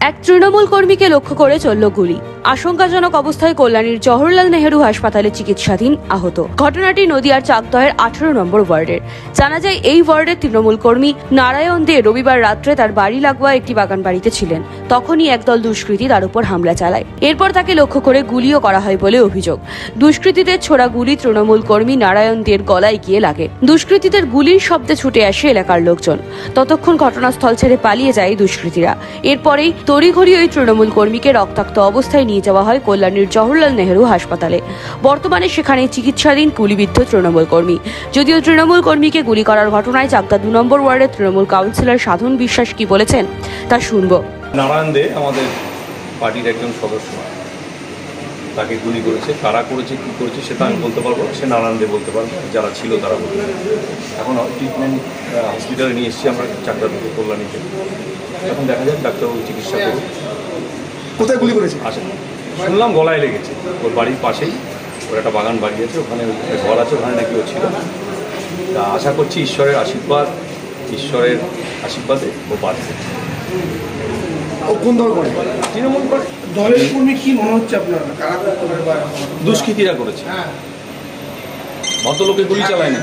এক তৃণমূল কর্মীকে লক্ষ্য করে চলল গুলি। আশঙ্কাজনক অবস্থায় কল্যাণীর জওহরলাল নেহেরু হাসপাতালে চিকিৎসাধীন আহত। ঘটনাটি নদিয়ার চাকদহের 18 নম্বর ওয়ার্ডের। জানা যায়, এই ওয়ার্ডের তৃণমূল কর্মী নারায়ণ দে রবিবার রাত্রে তার বাড়ি লাগোয়া একটি বাগান বাড়িতে ছিলেন। তখনই একদল দুষ্কৃতী তার উপর হামলা চালায়। এরপর তাকে লক্ষ্য করে গুলিও করা হয় বলে অভিযোগ। দুষ্কৃতীদের ছোড়া গুলি তৃণমূল কর্মী নারায়ণ দের গলায় গিয়ে লাগে। দুষ্কৃতীদের গুলির শব্দে ছুটে আসে এলাকার লোকজন। ততক্ষণ ঘটনাস্থল ছেড়ে পালিয়ে যায় দুষ্কৃতীরা। এরপরেই তড়িঘড়ি ওই তৃণমূল কর্মীকে রক্তাক্ত অবস্থায় নিয়ে যাওয়া হয় কল্যাণীর জওহরলাল নেহেরু হাসপাতালে। বর্তমানে সেখানে চিকিৎসাধীন গুলিবিদ্ধ তৃণমূল কর্মী। যদিও তৃণমূল কর্মীকে গুলি করার ঘটনায় চাকদা 2 নম্বর ওয়ার্ডের তৃণমূল কাউন্সিলর সাধন বিশ্বাস কি বলেছেন তা শুনবো। নারায়ণ দে আমাদের পার্টির একজন সদস্য, তাকে গুলি করেছে। কারা করেছে, কি করেছে সেটা আমি বলতে পারবো, সে নারায়ণ দে বলতে পারবো, যারা ছিল তারা বলতে পারবে। এখন ট্রিটমেন্ট হসপিটালে নিয়ে এসেছি আমরা চাকদা থেকে কল্যাণীতে। এখন দেখা যাক ডাক্তারবাবু চিকিৎসা করুন। কোথায় গুলি করেছে? আসেন, শুনলাম গলায় লেগেছে। ওর বাড়ির পাশেই ওর একটা বাগান বাড়ি আছে, ওখানে ঘর আছে, ওখানে নাকি ও ছিল। তা আশা করছি ঈশ্বরের আশীর্বাদে ও বাঁচবে। ও কোন দল করে? তৃণমূল করে। দলের কর্মী কি মনে হচ্ছে আপনার? দুষ্কৃতীরা করেছে, ভদ্রলোকে গুলি চালায় না।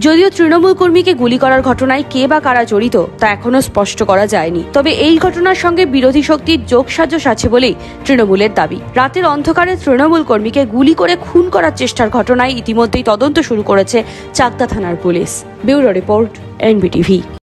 যদিও তৃণমূল কর্মীকে গুলি করার ঘটনায় কে বা কারা জড়িত তা এখনো স্পষ্ট করা যায়নি। তবে এই ঘটনার সঙ্গে বিরোধী শক্তির যোগসাজশ আছে বলেই তৃণমূলের দাবি। রাতের অন্ধকারে তৃণমূল কর্মীকে গুলি করে খুন করার চেষ্টার ঘটনায় ইতিমধ্যেই তদন্ত শুরু করেছে চাকদা থানার পুলিশ। Bureau report, NBTV।